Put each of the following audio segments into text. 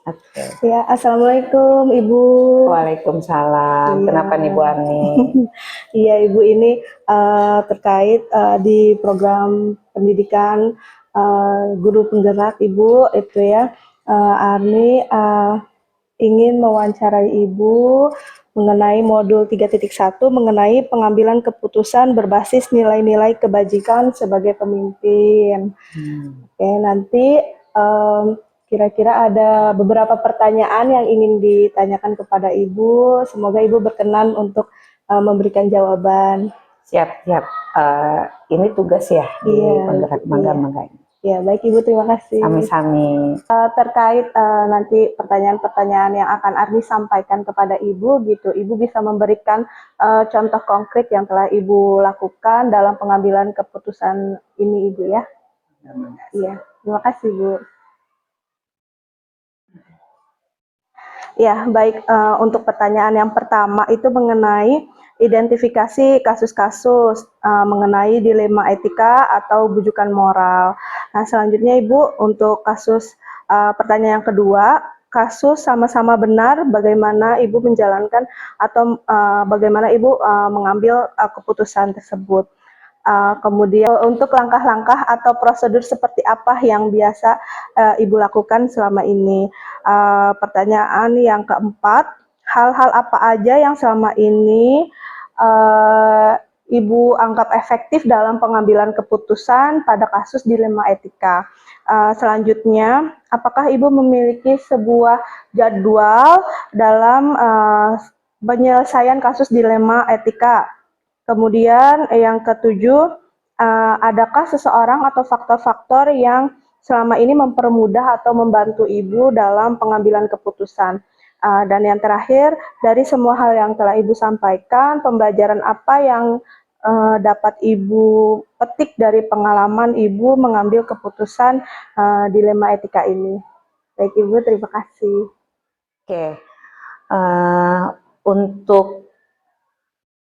Oke. Ya, Assalamualaikum Ibu. Waalaikumsalam. Iya. Kenapa nih Bu Arni? Iya Ibu, ini terkait di program pendidikan guru penggerak Ibu itu ya, Arni ingin mewawancarai Ibu mengenai modul 3.1 mengenai pengambilan keputusan berbasis nilai-nilai kebajikan sebagai pemimpin. Oke, nanti kira-kira ada beberapa pertanyaan yang ingin ditanyakan kepada Ibu. Semoga Ibu berkenan untuk memberikan jawaban. Siap, siap. Ini tugas ya di penggerak mangga-mangga ini. Ya, baik Ibu, terima kasih. Sami-sami. Terkait nanti pertanyaan-pertanyaan yang akan Arni sampaikan kepada Ibu gitu, Ibu bisa memberikan contoh konkret yang telah Ibu lakukan dalam pengambilan keputusan ini Ibu ya. Iya, terima kasih Bu. Ya, baik. Untuk pertanyaan yang pertama itu mengenai identifikasi kasus-kasus mengenai dilema etika atau bujukan moral. Nah, selanjutnya Ibu, untuk kasus pertanyaan yang kedua, kasus sama-sama benar, bagaimana Ibu menjalankan atau bagaimana Ibu mengambil keputusan tersebut. Kemudian untuk langkah-langkah atau prosedur seperti apa yang biasa Ibu lakukan selama ini. Pertanyaan yang keempat, hal-hal apa aja yang selama ini Ibu anggap efektif dalam pengambilan keputusan pada kasus dilema etika. Selanjutnya, apakah Ibu memiliki sebuah jadwal dalam penyelesaian kasus dilema etika? Kemudian yang ketujuh, adakah seseorang atau faktor-faktor yang selama ini mempermudah atau membantu Ibu dalam pengambilan keputusan? Dan yang terakhir, dari semua hal yang telah Ibu sampaikan, pembelajaran apa yang dapat Ibu petik dari pengalaman Ibu mengambil keputusan dilema etika ini? Baik Ibu, terima kasih. Oke. Untuk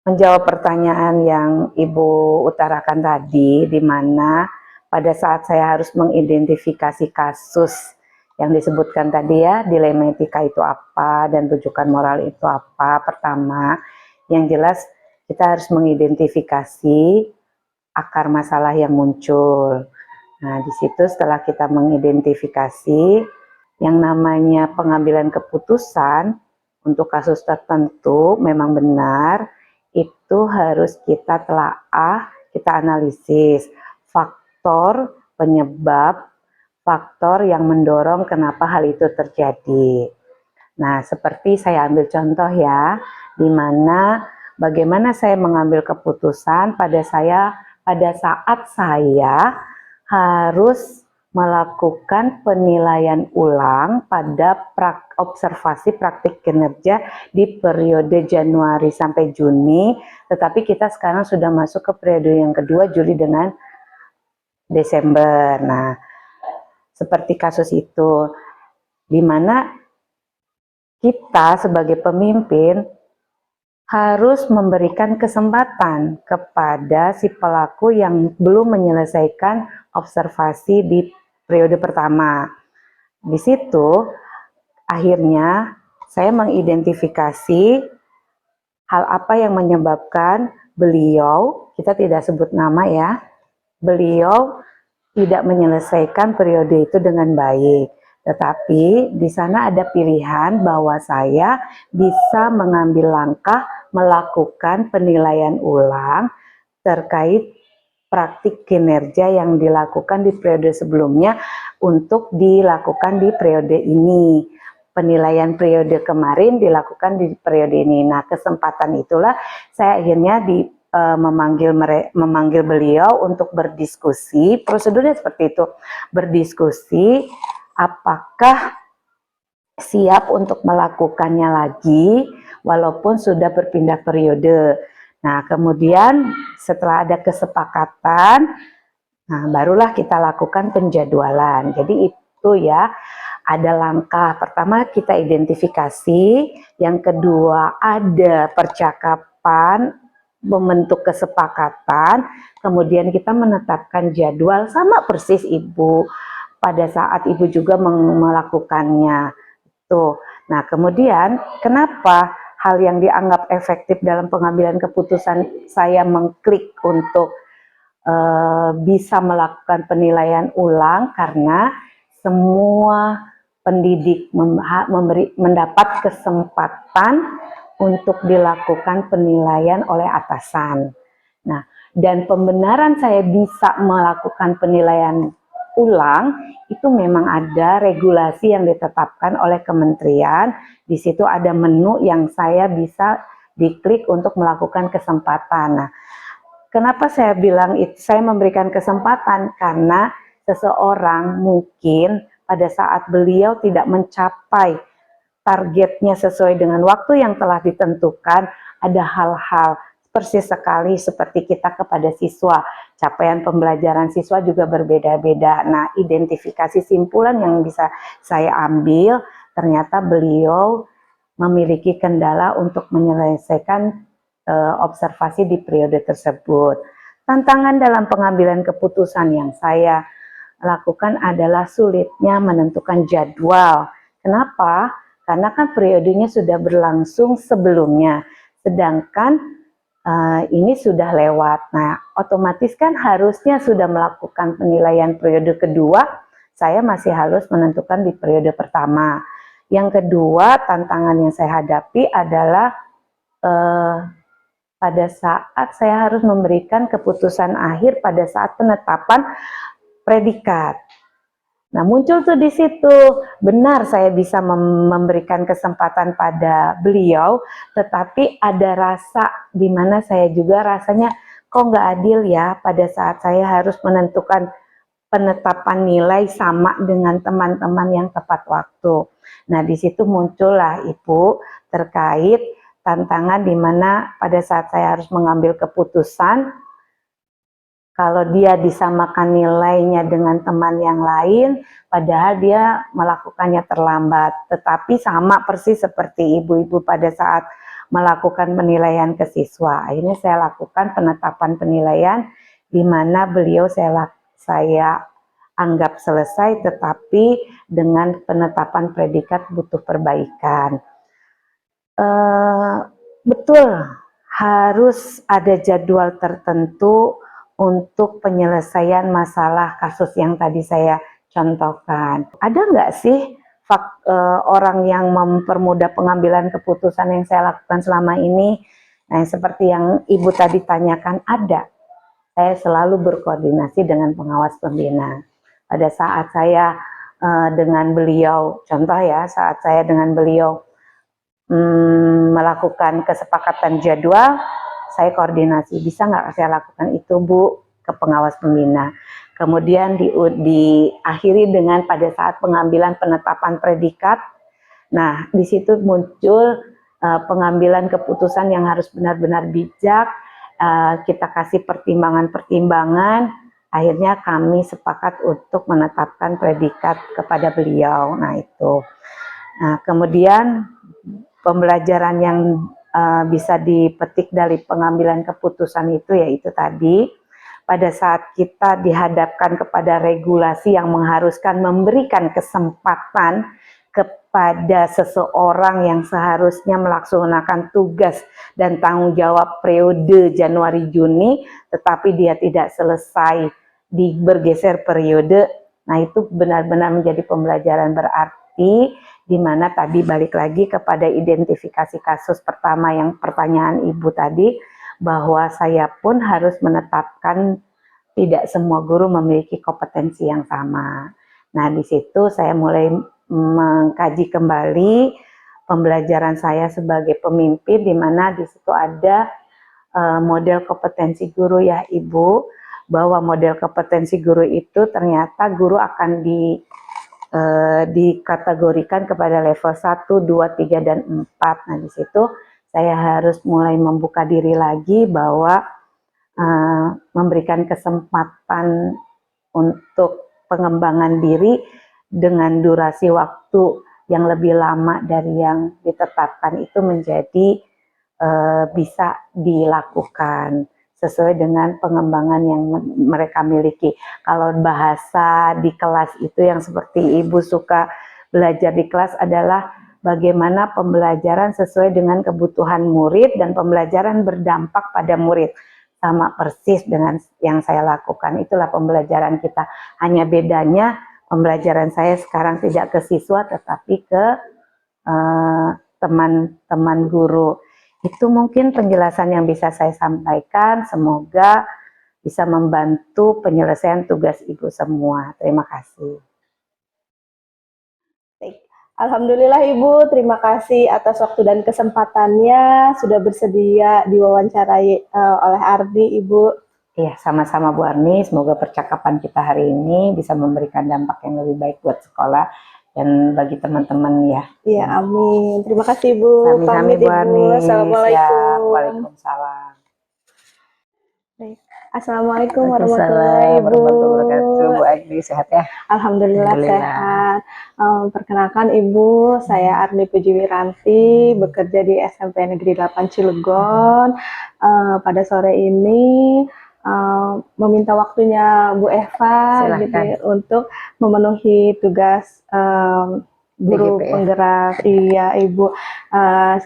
menjawab pertanyaan yang Ibu utarakan tadi, di mana pada saat saya harus mengidentifikasi kasus yang disebutkan tadi ya, dilema etika itu apa dan rujukan moral itu apa. Pertama, yang jelas kita harus mengidentifikasi akar masalah yang muncul. Nah, di situ setelah kita mengidentifikasi yang namanya pengambilan keputusan untuk kasus tertentu memang benar, itu harus kita telaah, kita analisis faktor penyebab, faktor yang mendorong kenapa hal itu terjadi. Nah, seperti saya ambil contoh ya, di mana bagaimana saya mengambil keputusan pada saat saya harus melakukan penilaian ulang pada observasi praktik kinerja di periode Januari sampai Juni, tetapi kita sekarang sudah masuk ke periode yang kedua, Juli dengan Desember. Nah, seperti kasus itu, di mana kita sebagai pemimpin harus memberikan kesempatan kepada si pelaku yang belum menyelesaikan observasi di periode pertama. Di situ akhirnya saya mengidentifikasi hal apa yang menyebabkan beliau, kita tidak sebut nama ya, beliau tidak menyelesaikan periode itu dengan baik. Tetapi di sana ada pilihan bahwa saya bisa mengambil langkah melakukan penilaian ulang terkait praktik kinerja yang dilakukan di periode sebelumnya untuk dilakukan di periode ini. Penilaian periode kemarin dilakukan di periode ini. Nah, kesempatan itulah saya akhirnya memanggil beliau untuk berdiskusi. Prosedurnya seperti itu, berdiskusi apakah siap untuk melakukannya lagi walaupun sudah berpindah periode. Nah, kemudian setelah ada kesepakatan, nah barulah kita lakukan penjadwalan. Jadi itu ya, ada langkah pertama kita identifikasi, yang kedua ada percakapan, membentuk kesepakatan, kemudian kita menetapkan jadwal sama persis Ibu pada saat Ibu juga melakukannya. Tuh. Nah, kemudian kenapa hal yang dianggap efektif dalam pengambilan keputusan saya mengklik untuk bisa melakukan penilaian ulang karena semua pendidik mendapat kesempatan untuk dilakukan penilaian oleh atasan. Nah, dan pembenaran saya bisa melakukan penilaian ulang itu memang ada regulasi yang ditetapkan oleh kementerian. Di situ ada menu yang saya bisa diklik untuk melakukan kesempatan. Nah, kenapa saya bilang itu, saya memberikan kesempatan karena seseorang mungkin pada saat beliau tidak mencapai targetnya sesuai dengan waktu yang telah ditentukan, ada hal-hal persis sekali seperti kita kepada siswa. Capaian pembelajaran siswa juga berbeda-beda. Nah, identifikasi simpulan yang bisa saya ambil, ternyata beliau memiliki kendala untuk menyelesaikan observasi di periode tersebut. Tantangan dalam pengambilan keputusan yang saya lakukan adalah sulitnya menentukan jadwal. Kenapa? Karena kan periodenya sudah berlangsung sebelumnya, sedangkan ini sudah lewat. Nah, otomatis kan harusnya sudah melakukan penilaian periode kedua, saya masih harus menentukan di periode pertama. Yang kedua, tantangan yang saya hadapi adalah pada saat saya harus memberikan keputusan akhir pada saat penetapan predikat. Nah, muncul tuh di situ, benar saya bisa memberikan kesempatan pada beliau, tetapi ada rasa di mana saya juga rasanya kok nggak adil ya pada saat saya harus menentukan penetapan nilai sama dengan teman-teman yang tepat waktu. Nah, di situ muncullah Ibu terkait tantangan di mana pada saat saya harus mengambil keputusan, kalau dia disamakan nilainya dengan teman yang lain, padahal dia melakukannya terlambat. Tetapi sama persis seperti ibu-ibu pada saat melakukan penilaian ke siswa. Akhirnya saya lakukan penetapan penilaian di mana beliau saya anggap selesai, tetapi dengan penetapan predikat butuh perbaikan. Betul, harus ada jadwal tertentu untuk penyelesaian masalah kasus yang tadi saya contohkan. Ada nggak sih orang yang mempermudah pengambilan keputusan yang saya lakukan selama ini? Nah, seperti yang Ibu tadi tanyakan, ada. Saya selalu berkoordinasi dengan pengawas pembina. Pada saat saya dengan beliau, contoh ya, saat saya dengan beliau melakukan kesepakatan jadwal, saya koordinasi, bisa nggak saya lakukan itu Bu ke pengawas pembina. Kemudian diakhiri dengan pada saat pengambilan penetapan predikat. Nah, di situ muncul pengambilan keputusan yang harus benar-benar bijak. Kita kasih pertimbangan-pertimbangan. Akhirnya kami sepakat untuk menetapkan predikat kepada beliau. Nah, itu. Nah, kemudian pembelajaran yang bisa dipetik dari pengambilan keputusan itu yaitu tadi, pada saat kita dihadapkan kepada regulasi yang mengharuskan memberikan kesempatan kepada seseorang yang seharusnya melaksanakan tugas dan tanggung jawab periode Januari-Juni, tetapi dia tidak selesai, bergeser periode. Nah, itu benar-benar menjadi pembelajaran berarti, di mana tadi balik lagi kepada identifikasi kasus pertama yang pertanyaan Ibu tadi, bahwa saya pun harus menetapkan tidak semua guru memiliki kompetensi yang sama. Nah, di situ saya mulai mengkaji kembali pembelajaran saya sebagai pemimpin, di mana di situ ada model kompetensi guru ya Ibu, bahwa model kompetensi guru itu ternyata guru akan dikategorikan kepada level 1, 2, 3, dan 4. Nah, di situ saya harus mulai membuka diri lagi bahwa memberikan kesempatan untuk pengembangan diri dengan durasi waktu yang lebih lama dari yang ditetapkan itu menjadi bisa dilakukan sesuai dengan pengembangan yang mereka miliki. Kalau bahasa di kelas itu yang seperti Ibu suka belajar di kelas adalah bagaimana pembelajaran sesuai dengan kebutuhan murid dan pembelajaran berdampak pada murid. Sama persis dengan yang saya lakukan, itulah pembelajaran kita. Hanya bedanya pembelajaran saya sekarang tidak ke siswa tetapi ke teman-teman guru. Itu mungkin penjelasan yang bisa saya sampaikan, semoga bisa membantu penyelesaian tugas Ibu semua. Terima kasih. Baik. Alhamdulillah Ibu, terima kasih atas waktu dan kesempatannya sudah bersedia diwawancarai oleh Ardi, Ibu. Iya, sama-sama Bu Arni. Semoga percakapan kita hari ini bisa memberikan dampak yang lebih baik buat sekolah dan bagi teman-teman ya. Iya, amin. Terima kasih Ibu. Sami-sami Pamit Bu Ibu. Arni. Assalamualaikum. Waalaikumsalam. Baik. Assalamualaikum Waalaikumsalam warahmatullahi wabarakatuh. warahmatullahi wabarakatuh. Bu Agni sehat ya? Alhamdulillah Alhamdulillah. sehat. Perkenalkan Ibu, saya Arni Pujiwiranti, bekerja di SMP Negeri 8 Cilegon. Pada sore ini meminta waktunya Bu Eva Silahkan. gitu, untuk memenuhi tugas guru DGP ya? penggerak. Iya Ibu.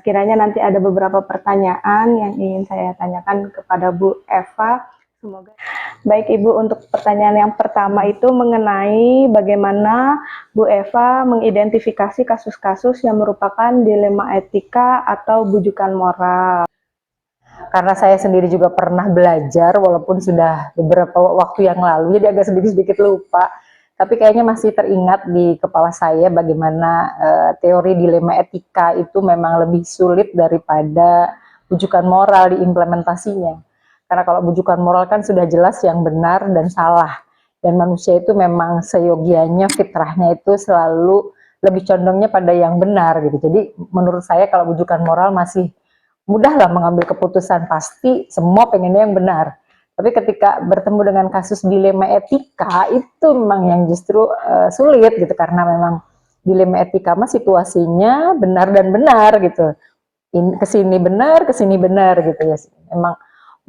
Sekiranya nanti ada beberapa pertanyaan yang ingin saya tanyakan kepada Bu Eva. Semoga baik Ibu, untuk pertanyaan yang pertama itu mengenai bagaimana Bu Eva mengidentifikasi kasus-kasus yang merupakan dilema etika atau bujukan moral. Karena saya sendiri juga pernah belajar walaupun sudah beberapa waktu yang lalu, jadi agak sedikit-sedikit lupa, tapi kayaknya masih teringat di kepala saya bagaimana teori dilema etika itu memang lebih sulit daripada bujukan moral diimplementasinya. Karena kalau bujukan moral kan sudah jelas yang benar dan salah, dan manusia itu memang seyogianya, fitrahnya itu selalu lebih condongnya pada yang benar gitu. Jadi menurut saya kalau bujukan moral masih mudahlah mengambil keputusan, pasti semua pengennya yang benar. Tapi ketika bertemu dengan kasus dilema etika itu memang yang justru sulit gitu, karena memang dilema etika mah situasinya benar dan benar gitu. Kesini benar gitu ya. Memang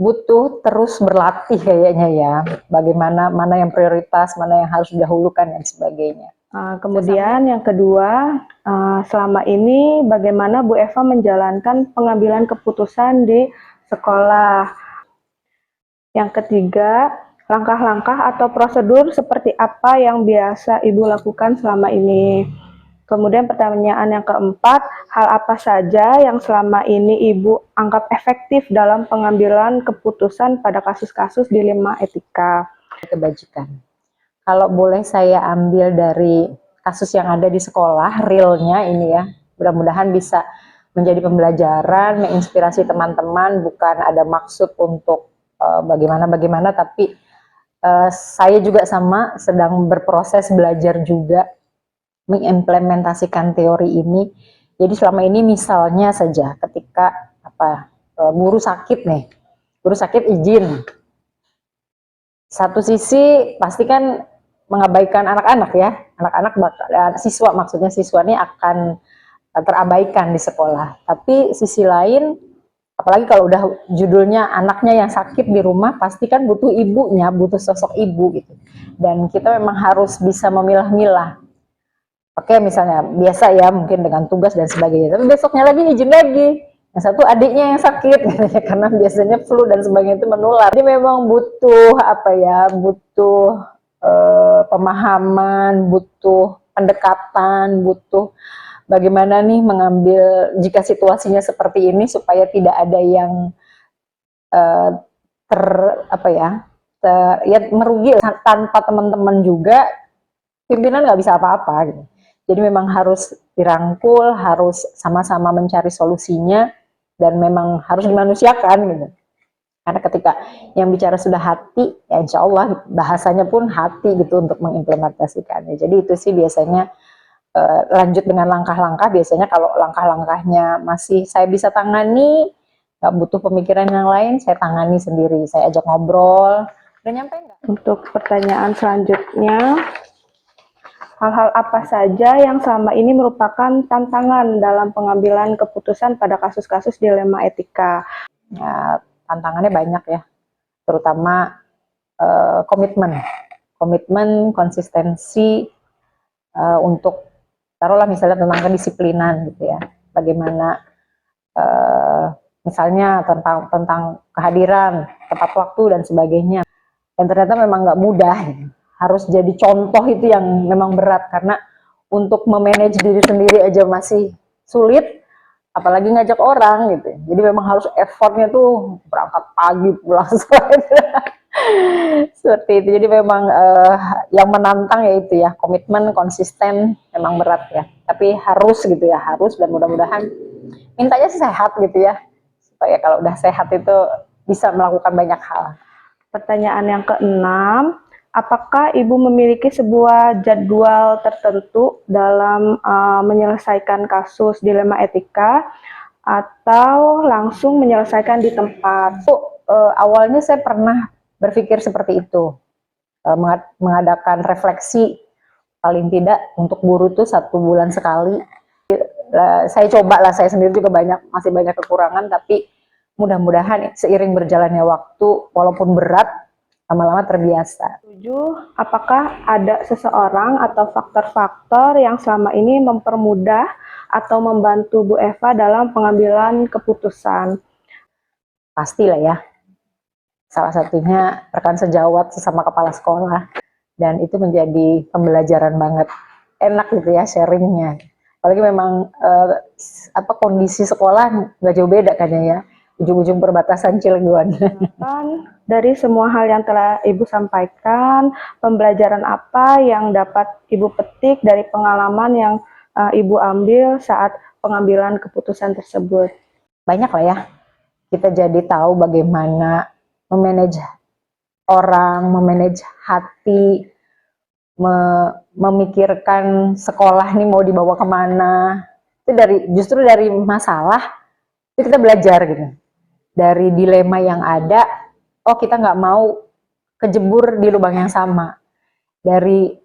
butuh terus berlatih kayaknya ya, bagaimana mana yang prioritas, mana yang harus didahulukan dan sebagainya. Kemudian yang kedua, selama ini bagaimana Bu Eva menjalankan pengambilan keputusan di sekolah? Yang ketiga, langkah-langkah atau prosedur seperti apa yang biasa Ibu lakukan selama ini? Kemudian pertanyaan yang keempat, hal apa saja yang selama ini Ibu anggap efektif dalam pengambilan keputusan pada kasus-kasus dilema etika? Kebajikan. Kalau boleh saya ambil dari kasus yang ada di sekolah, realnya ini ya, mudah-mudahan bisa menjadi pembelajaran, menginspirasi teman-teman, bukan ada maksud untuk bagaimana-bagaimana, tapi saya juga sama sedang berproses belajar juga mengimplementasikan teori ini. Jadi selama ini misalnya saja ketika guru sakit nih, guru sakit izin. Satu sisi pasti kan mengabaikan anak-anak ya, anak-anak siswa, maksudnya siswa ini akan terabaikan di sekolah. Tapi sisi lain, apalagi kalau udah judulnya anaknya yang sakit di rumah, pasti kan butuh ibunya, butuh sosok ibu gitu. Dan kita memang harus bisa memilah-milah. Oke, misalnya biasa ya mungkin dengan tugas dan sebagainya, tapi besoknya lagi izin lagi. Yang satu adiknya yang sakit katanya, karena biasanya flu dan sebagainya itu menular. Jadi memang butuh butuh pemahaman, butuh pendekatan, butuh bagaimana nih mengambil jika situasinya seperti ini supaya tidak ada yang merugi tanpa teman-teman juga, pimpinan nggak bisa apa-apa gitu. Jadi memang harus dirangkul, harus sama-sama mencari solusinya, dan memang harus dimanusiakan gitu. Karena ketika yang bicara sudah hati, ya insya Allah bahasanya pun hati gitu untuk mengimplementasikannya. Jadi itu sih biasanya lanjut dengan langkah-langkah. Biasanya kalau langkah-langkahnya masih saya bisa tangani, nggak butuh pemikiran yang lain, saya tangani sendiri. Saya ajak ngobrol. Udah nyampe nggak? Untuk pertanyaan selanjutnya, hal-hal apa saja yang selama ini merupakan tantangan dalam pengambilan keputusan pada kasus-kasus dilema etika? Ya, tantangannya banyak ya, terutama komitmen, konsistensi untuk taruhlah misalnya tentang kedisiplinan gitu ya, bagaimana misalnya tentang kehadiran, tepat waktu dan sebagainya. Dan ternyata memang nggak mudah, gitu. Harus jadi contoh itu yang memang berat, karena untuk memanage diri sendiri aja masih sulit, apalagi ngajak orang gitu. Jadi memang harus effortnya tuh berangkat pagi pulang sore. Seperti itu. Jadi memang yang menantang ya itu ya, komitmen konsisten memang berat ya. Tapi harus gitu ya, harus, dan mudah-mudahan mintanya sih sehat gitu ya. Supaya kalau udah sehat itu bisa melakukan banyak hal. Pertanyaan yang keenam, apakah Ibu memiliki sebuah jadwal tertentu dalam menyelesaikan kasus dilema etika atau langsung menyelesaikan di tempat? Awalnya saya pernah berpikir seperti itu, mengadakan refleksi paling tidak untuk guru tuh 1 bulan sekali. Saya coba lah, saya sendiri juga masih banyak kekurangan, tapi mudah-mudahan seiring berjalannya waktu, walaupun berat, lama-lama terbiasa. 7. Apakah ada seseorang atau faktor-faktor yang selama ini mempermudah atau membantu Bu Eva dalam pengambilan keputusan? Pastilah ya. Salah satunya rekan sejawat sesama kepala sekolah, dan itu menjadi pembelajaran banget. Enak gitu ya sharingnya. Apalagi memang kondisi sekolah nggak jauh beda kan ya, ujung-ujung perbatasan Cilegon. Dari semua hal yang telah Ibu sampaikan, pembelajaran apa yang dapat Ibu petik dari pengalaman yang Ibu ambil saat pengambilan keputusan tersebut? Banyak lah ya, kita jadi tahu bagaimana memanage orang, memanage hati, memikirkan sekolah ini mau dibawa kemana. Itu justru dari masalah itu kita belajar gitu, dari dilema yang ada. Oh, kita nggak mau kejebur di lubang yang sama. Dari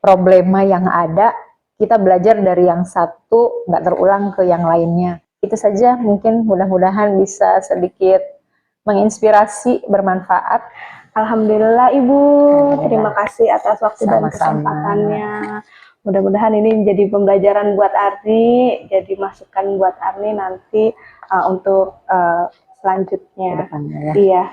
problema yang ada, kita belajar dari yang satu nggak terulang ke yang lainnya. Itu saja, mungkin mudah-mudahan bisa sedikit menginspirasi, bermanfaat. Alhamdulillah Ibu, terima kasih atas waktu dan Sama-sama. kesempatannya. Mudah-mudahan ini menjadi pembelajaran buat Arni, jadi masukan buat Arni nanti untuk selanjutnya. Kedepannya ya. Iya.